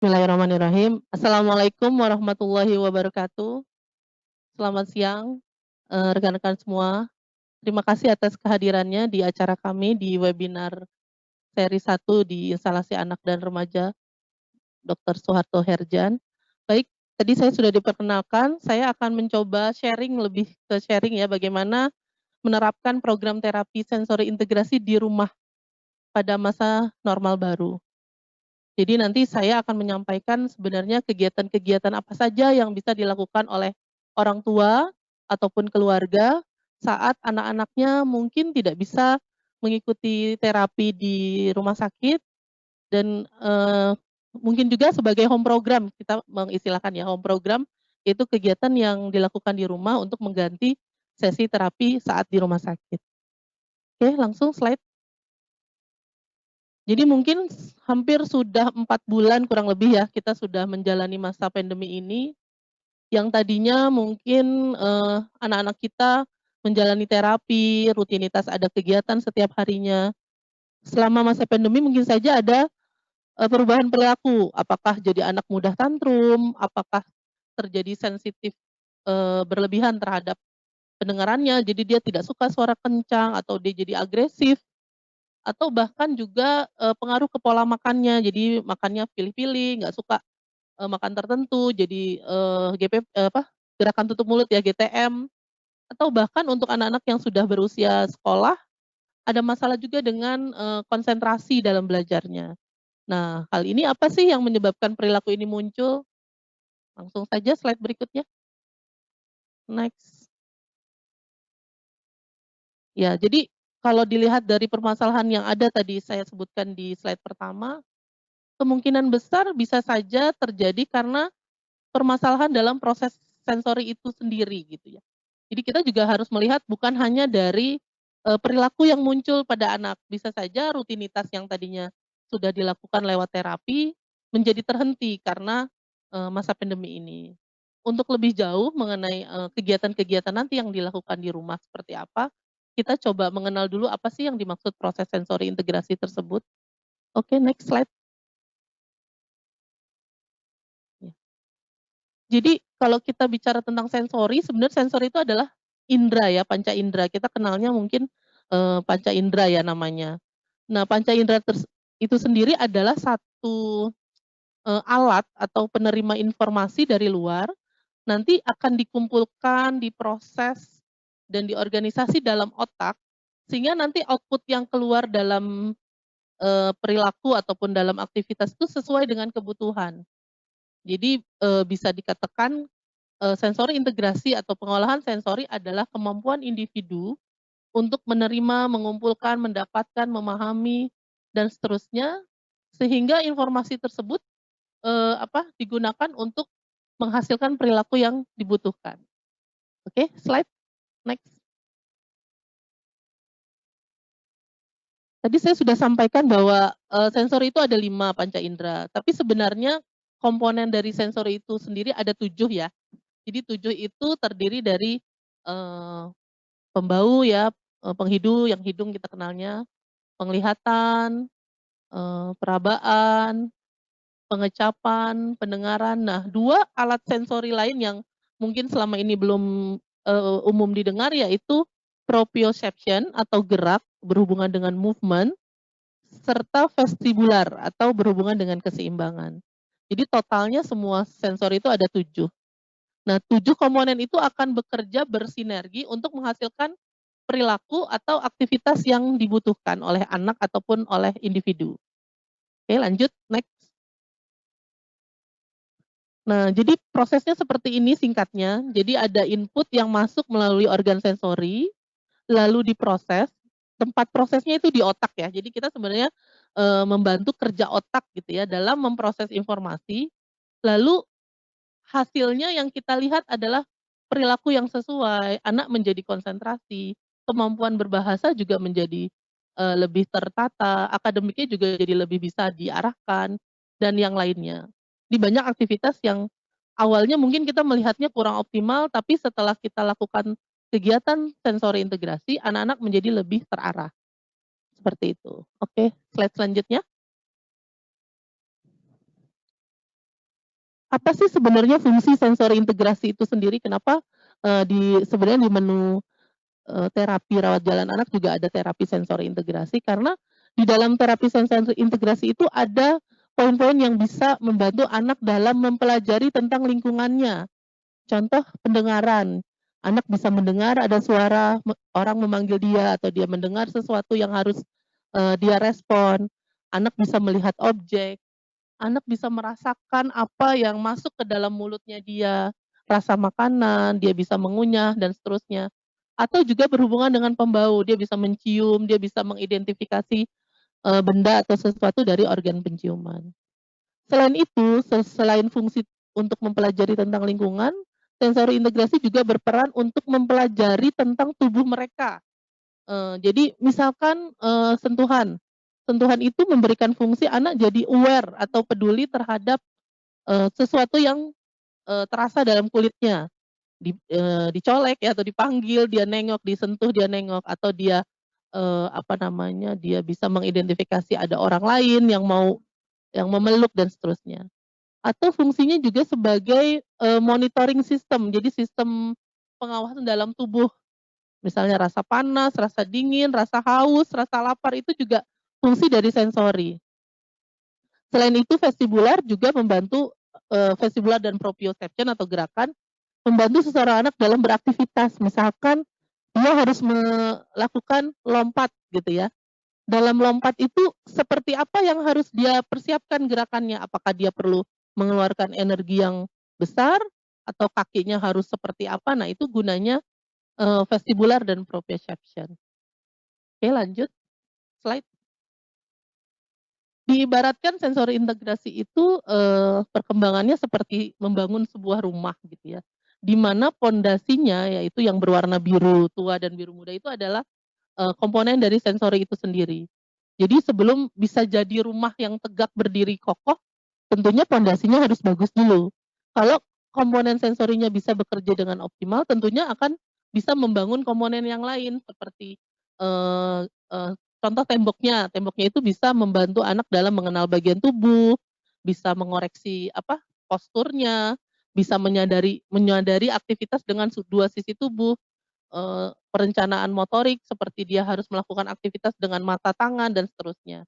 Bismillahirrahmanirrahim. Assalamualaikum warahmatullahi wabarakatuh. Selamat siang, rekan-rekan semua. Terima kasih atas kehadirannya di acara kami di webinar seri 1 di instalasi anak dan remaja Dr. Soeharto Herjan. Baik, tadi saya sudah diperkenalkan, saya akan mencoba sharing lebih ke sharing ya, bagaimana menerapkan program terapi sensori integrasi di rumah pada masa normal baru. Jadi nanti saya akan menyampaikan sebenarnya kegiatan-kegiatan apa saja yang bisa dilakukan oleh orang tua ataupun keluarga saat anak-anaknya mungkin tidak bisa mengikuti terapi di rumah sakit dan, mungkin juga sebagai home program, kita mengistilahkan ya home program, itu kegiatan yang dilakukan di rumah untuk mengganti sesi terapi saat di rumah sakit. Oke, langsung slide. Jadi mungkin hampir sudah 4 bulan kurang lebih ya, kita sudah menjalani masa pandemi ini, yang tadinya mungkin, anak-anak kita menjalani terapi, rutinitas ada kegiatan setiap harinya. Selama masa pandemi mungkin saja ada, perubahan perilaku, apakah jadi anak mudah tantrum, apakah terjadi sensitif, berlebihan terhadap pendengarannya, jadi dia tidak suka suara kencang atau dia jadi agresif. Atau bahkan juga, pengaruh ke pola makannya, jadi makannya pilih-pilih, nggak suka, makan tertentu, jadi, gerakan tutup mulut ya, GTM, atau bahkan untuk anak-anak yang sudah berusia sekolah, ada masalah juga dengan, konsentrasi dalam belajarnya. Nah, hal ini apa sih yang menyebabkan perilaku ini muncul? Langsung saja slide berikutnya, next. Ya, jadi kalau dilihat dari permasalahan yang ada tadi saya sebutkan di slide pertama, kemungkinan besar bisa saja terjadi karena permasalahan dalam proses sensori itu sendiri gitu ya. Jadi kita juga harus melihat bukan hanya dari, perilaku yang muncul pada anak, bisa saja rutinitas yang tadinya sudah dilakukan lewat terapi menjadi terhenti karena, masa pandemi ini. Untuk lebih jauh mengenai, kegiatan-kegiatan nanti yang dilakukan di rumah seperti apa, kita coba mengenal dulu apa sih yang dimaksud proses sensori integrasi tersebut. Oke, next slide. Ya. Jadi kalau kita bicara tentang sensori, sebenarnya sensori itu adalah indera ya, panca indera. Kita kenalnya mungkin, panca indera ya namanya. Nah, panca indera itu sendiri adalah satu, alat atau penerima informasi dari luar, nanti akan dikumpulkan, diproses, dan diorganisasi dalam otak, sehingga nanti output yang keluar dalam, perilaku ataupun dalam aktivitas itu sesuai dengan kebutuhan. Jadi, bisa dikatakan sensori integrasi atau pengolahan sensori adalah kemampuan individu untuk menerima, mengumpulkan, mendapatkan, memahami, dan seterusnya, sehingga informasi tersebut, digunakan untuk menghasilkan perilaku yang dibutuhkan. Oke, slide next. Tadi saya sudah sampaikan bahwa, sensori itu ada 5 panca indera, tapi sebenarnya komponen dari sensori itu sendiri ada 7 ya. Jadi 7 itu terdiri dari, eee pembau ya, penghidu yang hidung kita kenalnya, penglihatan, perabaan, pengecapan, pendengaran. Nah, 2 alat sensori lain yang mungkin selama ini belum, umum didengar yaitu proprioception atau gerak berhubungan dengan movement, serta vestibular atau berhubungan dengan keseimbangan. Jadi totalnya semua sensori itu ada 7. Nah, 7 komponen itu akan bekerja bersinergi untuk menghasilkan perilaku atau aktivitas yang dibutuhkan oleh anak ataupun oleh individu. Oke, lanjut, next. Nah, jadi prosesnya seperti ini singkatnya. Jadi ada input yang masuk melalui organ sensori, lalu diproses, tempat prosesnya itu di otak ya. Jadi kita sebenarnya, membantu kerja otak gitu ya dalam memproses informasi, lalu hasilnya yang kita lihat adalah perilaku yang sesuai, anak menjadi konsentrasi, kemampuan berbahasa juga menjadi, lebih tertata, akademiknya juga jadi lebih bisa diarahkan, dan yang lainnya. Di banyak aktivitas yang awalnya mungkin kita melihatnya kurang optimal, tapi setelah kita lakukan kegiatan sensori integrasi, anak-anak menjadi lebih terarah, seperti itu. Oke, slide selanjutnya. apa sih sebenarnya fungsi sensori integrasi itu sendiri? Kenapa, sebenarnya di menu, terapi rawat jalan anak juga ada terapi sensori integrasi, karena di dalam terapi sensori integrasi itu ada poin-poin yang bisa membantu anak dalam mempelajari tentang lingkungannya. Contoh pendengaran, anak bisa mendengar ada suara orang memanggil dia atau dia mendengar sesuatu yang harus, dia respon. Anak bisa melihat objek, anak bisa merasakan apa yang masuk ke dalam mulutnya dia, rasa makanan, dia bisa mengunyah dan seterusnya. Atau juga berhubungan dengan pembau, dia bisa mencium, dia bisa mengidentifikasi, benda atau sesuatu dari organ penciuman. Selain itu, selain fungsi untuk mempelajari tentang lingkungan, sensori integrasi juga berperan untuk mempelajari tentang tubuh mereka. Jadi misalkan, sentuhan. Sentuhan itu memberikan fungsi anak jadi aware atau peduli terhadap, sesuatu yang, terasa dalam kulitnya. Dicolek ya atau dipanggil, dia nengok, disentuh dia nengok, atau dia, apa namanya, dia bisa mengidentifikasi ada orang lain yang memeluk dan seterusnya. Atau fungsinya juga sebagai, monitoring system, jadi sistem pengawasan dalam tubuh. Misalnya rasa panas, rasa dingin, rasa haus, rasa lapar itu juga fungsi dari sensori. Selain itu vestibular juga membantu, vestibular dan proprioception atau gerakan, membantu seseorang anak dalam beraktivitas. Misalkan dia harus melakukan lompat gitu ya. Dalam lompat itu seperti apa yang harus dia persiapkan gerakannya? Apakah dia perlu mengeluarkan energi yang besar atau kakinya harus seperti apa? Nah, itu gunanya, vestibular dan proprioception. Oke, lanjut slide. Diibaratkan sensori integrasi itu, perkembangannya seperti membangun sebuah rumah gitu ya, di mana pondasinya yaitu yang berwarna biru tua dan biru muda itu adalah, komponen dari sensori itu sendiri. Jadi sebelum bisa jadi rumah yang tegak berdiri kokoh, tentunya pondasinya harus bagus dulu. Kalau komponen sensorinya bisa bekerja dengan optimal, tentunya akan bisa membangun komponen yang lain seperti, eee eee, contoh temboknya. Temboknya itu bisa membantu anak dalam mengenal bagian tubuh, bisa mengoreksi apa, posturnya, bisa menyadari menyadari aktivitas dengan dua sisi tubuh, perencanaan motorik seperti dia harus melakukan aktivitas dengan mata, tangan, dan seterusnya.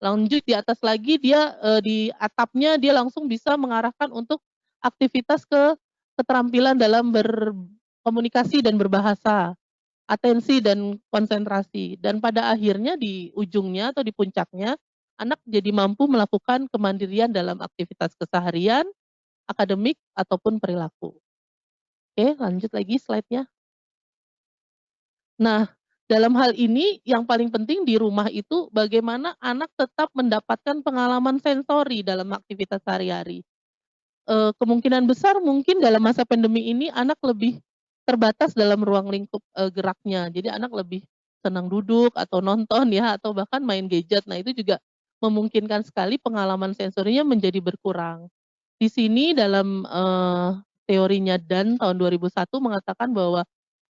Lanjut di atas lagi dia, di atapnya dia langsung bisa mengarahkan untuk aktivitas ke keterampilan dalam berkomunikasi dan berbahasa, atensi dan konsentrasi. Dan pada akhirnya di ujungnya atau di puncaknya, anak jadi mampu melakukan kemandirian dalam aktivitas keseharian, akademik, ataupun perilaku. Oke, lanjut lagi slide-nya. Nah, dalam hal ini yang paling penting di rumah itu bagaimana anak tetap mendapatkan pengalaman sensori dalam aktivitas sehari-hari. Kemungkinan besar mungkin dalam masa pandemi ini anak lebih terbatas dalam ruang lingkup, geraknya. Jadi anak lebih senang duduk atau nonton ya, atau bahkan main gadget. Nah, itu juga memungkinkan sekali pengalaman sensorinya menjadi berkurang. Di sini dalam, teorinya Dan tahun 2001 mengatakan bahwa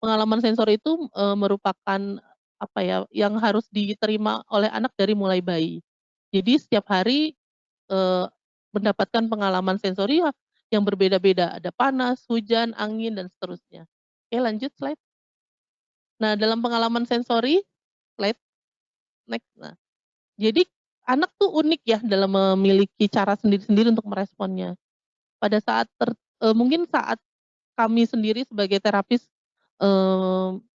pengalaman sensori itu, merupakan apa ya, yang harus diterima oleh anak dari mulai bayi. Jadi setiap hari, eee, mendapatkan pengalaman sensori yang berbeda-beda, ada panas, hujan, angin, dan seterusnya. Oke, lanjut slide. Nah, dalam pengalaman sensori, slide next. Nah, jadi anak tuh unik ya dalam memiliki cara sendiri-sendiri untuk meresponnya. Pada saat mungkin saat kami sendiri sebagai terapis,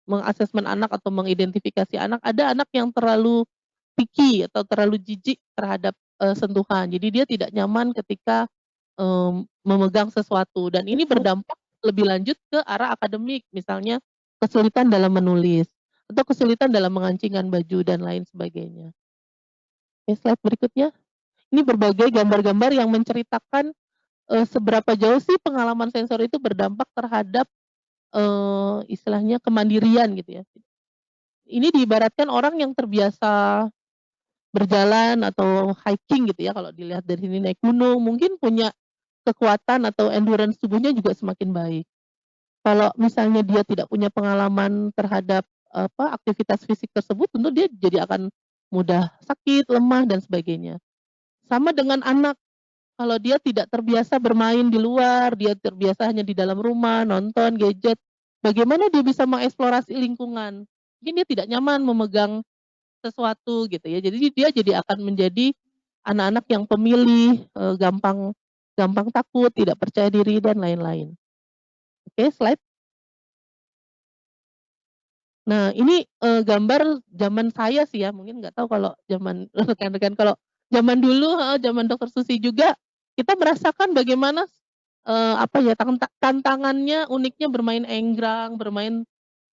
mengasesmen anak atau mengidentifikasi anak, ada anak yang terlalu picky atau terlalu jijik terhadap, sentuhan. Jadi dia tidak nyaman ketika, memegang sesuatu dan ini berdampak lebih lanjut ke arah akademik, misalnya kesulitan dalam menulis atau kesulitan dalam mengancingkan baju dan lain sebagainya. Oke, slide berikutnya. Ini berbagai gambar-gambar yang menceritakan, seberapa jauh sih pengalaman sensor itu berdampak terhadap, istilahnya kemandirian gitu ya. Ini diibaratkan orang yang terbiasa berjalan atau hiking gitu ya, kalau dilihat dari sini naik gunung, mungkin punya kekuatan atau endurance tubuhnya juga semakin baik. Kalau misalnya dia tidak punya pengalaman terhadap, aktivitas fisik tersebut, tentu dia jadi akan mudah sakit, lemah, dan sebagainya. Sama dengan anak. Kalau dia tidak terbiasa bermain di luar, dia terbiasa hanya di dalam rumah, nonton gadget, bagaimana dia bisa mengeksplorasi lingkungan? Mungkin dia tidak nyaman memegang sesuatu gitu ya. Jadi dia jadi akan menjadi anak-anak yang pemilih, gampang gampang takut, tidak percaya diri dan lain-lain. Oke, slide. Nah ini, gambar zaman saya sih ya, mungkin nggak tahu kalau zaman rekan-rekan. Kalau zaman dulu heeh, zaman Dokter Susi juga, kita merasakan bagaimana, apa ya, tantangannya, uniknya bermain enggrang, bermain,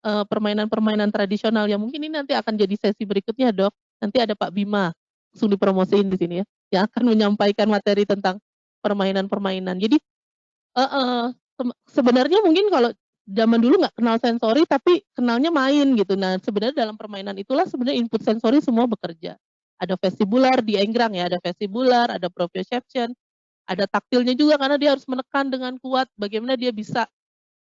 permainan-permainan tradisional yang mungkin ini nanti akan jadi sesi berikutnya, Dok. Nanti ada Pak Bima, langsung dipromosiin di sini ya, yang akan menyampaikan materi tentang permainan-permainan. Jadi heeh, sebenarnya mungkin kalau zaman dulu nggak kenal sensori, tapi kenalnya main gitu. Nah, sebenarnya dalam permainan itulah sebenarnya input sensori semua bekerja. Ada vestibular di enggrang ya, ada vestibular, ada proprioception, ada taktilnya juga karena dia harus menekan dengan kuat, bagaimana dia bisa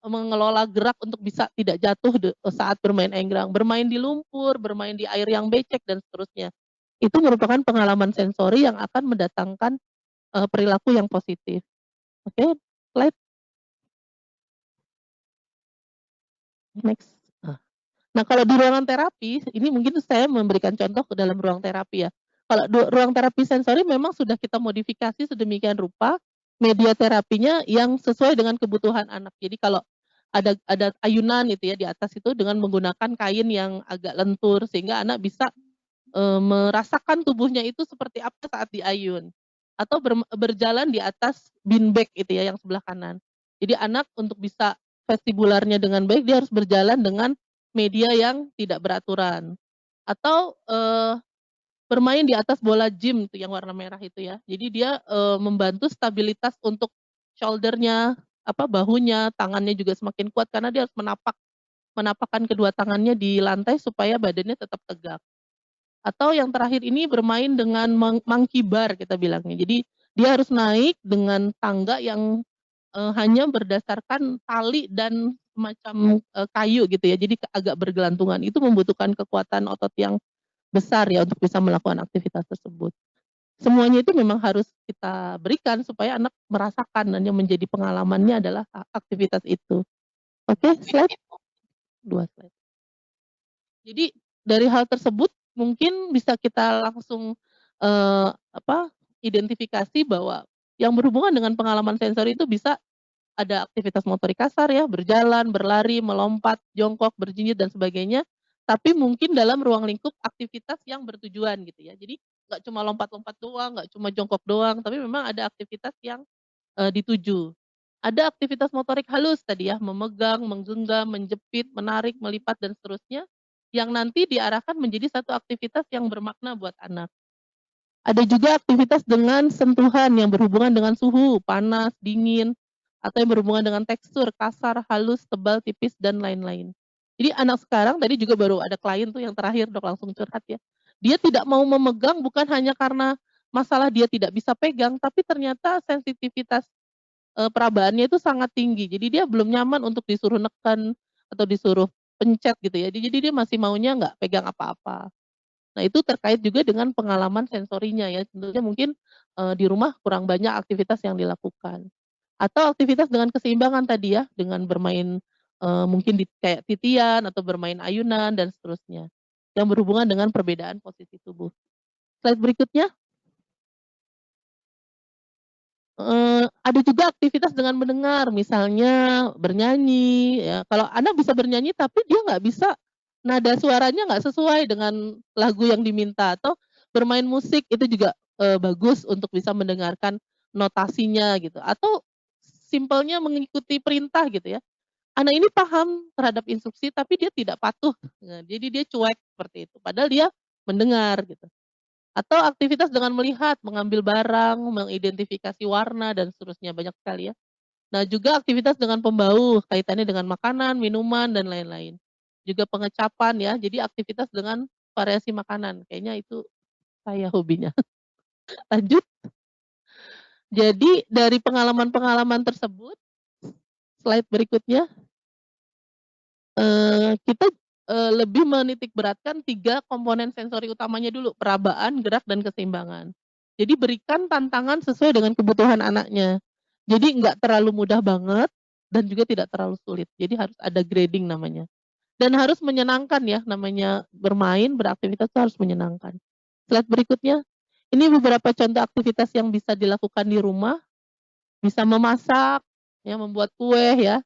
mengelola gerak untuk bisa tidak jatuh saat bermain enggrang, bermain di lumpur, bermain di air yang becek dan seterusnya. Itu merupakan pengalaman sensori yang akan mendatangkan, perilaku yang positif. Oke, slide next. Nah, kalau di ruangan terapi, ini mungkin saya memberikan contoh ke dalam ruang terapi ya. Kalau ruang terapi sensori memang sudah kita modifikasi sedemikian rupa, media terapinya yang sesuai dengan kebutuhan anak. Jadi kalau ada ayunan itu ya di atas itu dengan menggunakan kain yang agak lentur sehingga anak bisa, merasakan tubuhnya itu seperti apa saat diayun. Atau berjalan di atas bean bag itu ya yang sebelah kanan. Jadi anak untuk bisa vestibularnya dengan baik, dia harus berjalan dengan media yang tidak beraturan. Atau, bermain di atas bola gym tuh yang warna merah itu ya. Jadi dia, membantu stabilitas untuk shoulder-nya, apa, bahunya, tangannya juga semakin kuat karena dia harus menapakkan kedua tangannya di lantai supaya badannya tetap tegak. Atau yang terakhir ini bermain dengan monkey bar kita bilangnya. Jadi dia harus naik dengan tangga yang, hanya berdasarkan tali dan semacam, kayu gitu ya, jadi agak bergelantungan. Itu membutuhkan kekuatan otot yang besar ya untuk bisa melakukan aktivitas tersebut. Semuanya itu memang harus kita berikan supaya anak merasakan dan yang menjadi pengalamannya adalah aktivitas itu. Oke, slide, 2 slide. Jadi dari hal tersebut mungkin bisa kita langsung, apa, identifikasi bahwa yang berhubungan dengan pengalaman sensori itu bisa ada aktivitas motorik kasar ya, berjalan, berlari, melompat, jongkok, berjinjit dan sebagainya, tapi mungkin dalam ruang lingkup aktivitas yang bertujuan gitu ya. Jadi nggak cuma lompat-lompat doang, nggak cuma jongkok doang, tapi memang ada aktivitas yang, dituju. Ada aktivitas motorik halus tadi ya, memegang, menggenggam, menjepit, menarik, melipat dan seterusnya, yang nanti diarahkan menjadi satu aktivitas yang bermakna buat anak. Ada juga aktivitas dengan sentuhan yang berhubungan dengan suhu, panas, dingin, atau yang berhubungan dengan tekstur, kasar, halus, tebal, tipis, dan lain-lain. Jadi anak sekarang tadi juga baru ada klien tuh yang terakhir Dok langsung curhat ya. Dia tidak mau memegang bukan hanya karena masalah dia tidak bisa pegang, tapi ternyata sensitivitas, perabaannya itu sangat tinggi. Jadi dia belum nyaman untuk disuruh neken atau disuruh pencet gitu ya. Jadi dia masih maunya nggak pegang apa-apa. Nah, itu terkait juga dengan pengalaman sensorinya ya, tentunya mungkin, di rumah kurang banyak aktivitas yang dilakukan. Atau aktivitas dengan keseimbangan tadi ya, dengan bermain, mungkin kayak titian atau bermain ayunan dan seterusnya, yang berhubungan dengan perbedaan posisi tubuh. Slide berikutnya, ada juga aktivitas dengan mendengar, misalnya bernyanyi ya, kalau anak bisa bernyanyi tapi dia nggak bisa nada suaranya nggak sesuai dengan lagu yang diminta, atau bermain musik itu juga, bagus untuk bisa mendengarkan notasinya gitu, atau simpelnya mengikuti perintah gitu ya. Anak ini paham terhadap instruksi tapi dia tidak patuh, jadi dia cuek seperti itu, padahal dia mendengar gitu. Atau aktivitas dengan melihat, mengambil barang, mengidentifikasi warna dan seterusnya, banyak sekali ya. Nah juga aktivitas dengan pembau, kaitannya dengan makanan, minuman, dan lain-lain. Juga pengecapan ya, jadi aktivitas dengan variasi makanan, kayaknya itu saya hobinya. Lanjut, jadi dari pengalaman-pengalaman tersebut, slide berikutnya, kita, lebih menitik beratkan 3 komponen sensori utamanya dulu, perabaan, gerak, dan keseimbangan. Jadi berikan tantangan sesuai dengan kebutuhan anaknya. Jadi nggak terlalu mudah banget dan juga tidak terlalu sulit. Jadi harus ada grading namanya. Dan harus menyenangkan ya, namanya bermain, beraktivitas itu harus menyenangkan. Slide berikutnya, ini beberapa contoh aktivitas yang bisa dilakukan di rumah, bisa memasak, ya, membuat kue ya.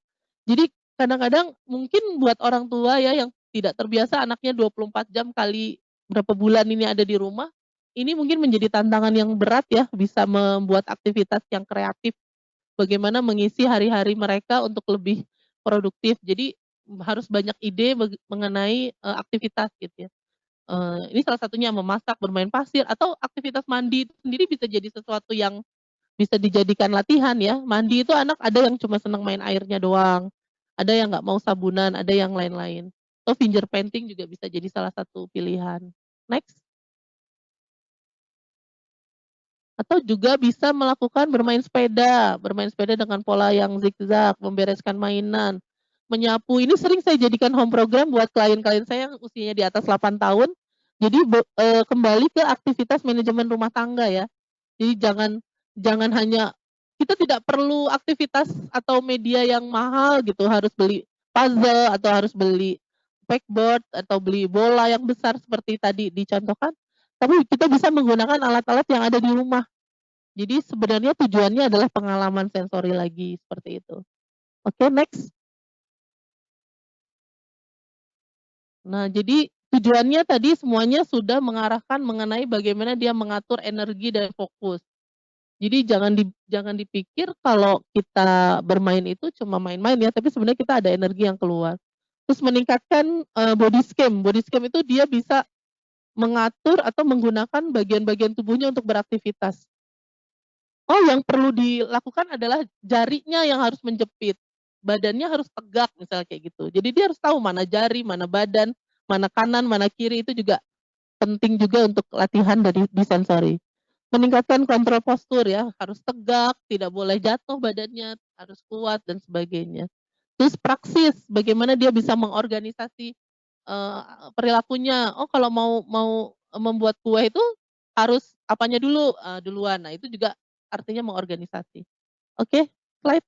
Jadi kadang-kadang mungkin buat orang tua ya yang tidak terbiasa anaknya 24 jam kali berapa bulan ini ada di rumah, ini mungkin menjadi tantangan yang berat ya, bisa membuat aktivitas yang kreatif, bagaimana mengisi hari-hari mereka untuk lebih produktif. Jadi harus banyak ide mengenai, aktivitas gitu ya. Ini salah satunya memasak, bermain pasir, atau aktivitas mandi itu sendiri bisa jadi sesuatu yang bisa dijadikan latihan ya. Mandi itu anak ada yang cuma senang main airnya doang, ada yang nggak mau sabunan, ada yang lain-lain. Atau finger painting juga bisa jadi salah satu pilihan. Next. Atau juga bisa melakukan bermain sepeda dengan pola yang zigzag, membereskan mainan, menyapu. Ini sering saya jadikan home program buat klien-klien saya yang usianya di atas 8 tahun. Jadi kembali ke aktivitas manajemen rumah tangga ya. Jadi jangan jangan hanya kita tidak perlu aktivitas atau media yang mahal gitu, harus beli puzzle atau harus beli pegboard atau beli bola yang besar seperti tadi dicontohkan, tapi kita bisa menggunakan alat-alat yang ada di rumah. Jadi sebenarnya tujuannya adalah pengalaman sensori lagi, seperti itu. Oke, next. Nah, jadi tujuannya tadi semuanya sudah mengarahkan mengenai bagaimana dia mengatur energi dan fokus. Jadi jangan dipikir kalau kita bermain itu cuma main-main ya, tapi sebenarnya kita ada energi yang keluar. Terus meningkatkan, body scan. Body scan itu dia bisa mengatur atau menggunakan bagian-bagian tubuhnya untuk beraktivitas. Oh, yang perlu dilakukan adalah jarinya yang harus menjepit, badannya harus tegak misalnya kayak gitu. Jadi dia harus tahu mana jari, mana badan, mana kanan, mana kiri, itu juga penting juga untuk latihan dari di sensori. Meningkatkan kontrol postur ya, harus tegak, tidak boleh jatuh badannya, harus kuat dan sebagainya. Terus praksis, bagaimana dia bisa mengorganisasi, perilakunya. Oh, kalau mau mau membuat kue itu harus apanya dulu, duluan. Nah, itu juga artinya mengorganisasi. Oke, slide.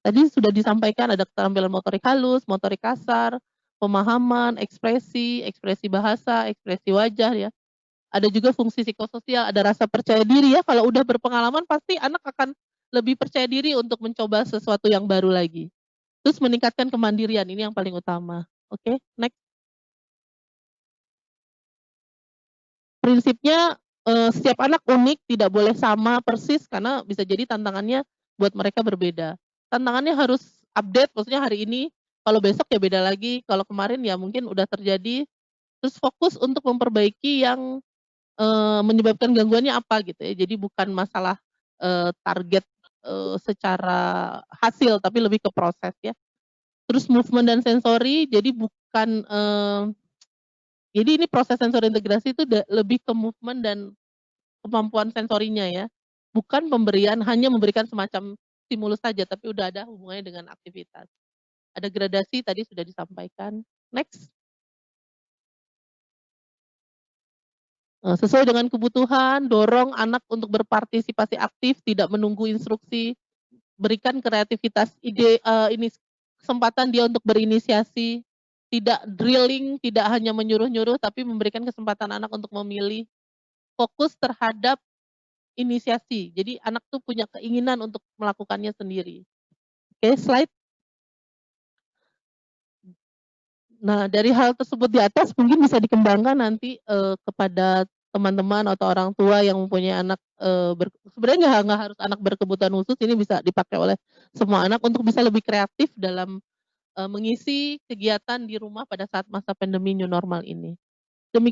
Tadi sudah disampaikan ada keterampilan motorik halus, motorik kasar, pemahaman, ekspresi bahasa, ekspresi wajah ya. Ada juga fungsi psikososial, ada rasa percaya diri ya, kalau udah berpengalaman pasti anak akan lebih percaya diri untuk mencoba sesuatu yang baru lagi. Terus meningkatkan kemandirian, ini yang paling utama. Oke, next. Prinsipnya, setiap anak unik, tidak boleh sama persis karena bisa jadi tantangannya buat mereka berbeda. Tantangannya harus update, maksudnya hari ini, kalau besok ya beda lagi, kalau kemarin ya mungkin udah terjadi, terus fokus untuk memperbaiki yang menyebabkan gangguannya apa gitu ya. Jadi bukan masalah, target, secara hasil, tapi lebih ke proses ya. Terus movement dan sensori, jadi bukan, jadi ini proses sensori integrasi itu lebih ke movement dan kemampuan sensorinya ya. Bukan pemberian, hanya memberikan semacam stimulus saja, tapi udah ada hubungannya dengan aktivitas. Ada gradasi tadi sudah disampaikan. Next. Sesuai dengan kebutuhan, dorong anak untuk berpartisipasi aktif, tidak menunggu instruksi, berikan kreativitas ide, ini kesempatan dia untuk berinisiasi, tidak drilling, tidak hanya menyuruh-nyuruh, tapi memberikan kesempatan anak untuk memilih, fokus terhadap inisiasi. Jadi anak tuh punya keinginan untuk melakukannya sendiri. Oke, slide. Nah, dari hal tersebut di atas mungkin bisa dikembangkan nanti, kepada teman-teman atau orang tua yang mempunyai anak, sebenarnya nggak harus anak berkebutuhan khusus, ini bisa dipakai oleh semua anak untuk bisa lebih kreatif dalam, mengisi kegiatan di rumah pada saat masa pandemi new normal ini.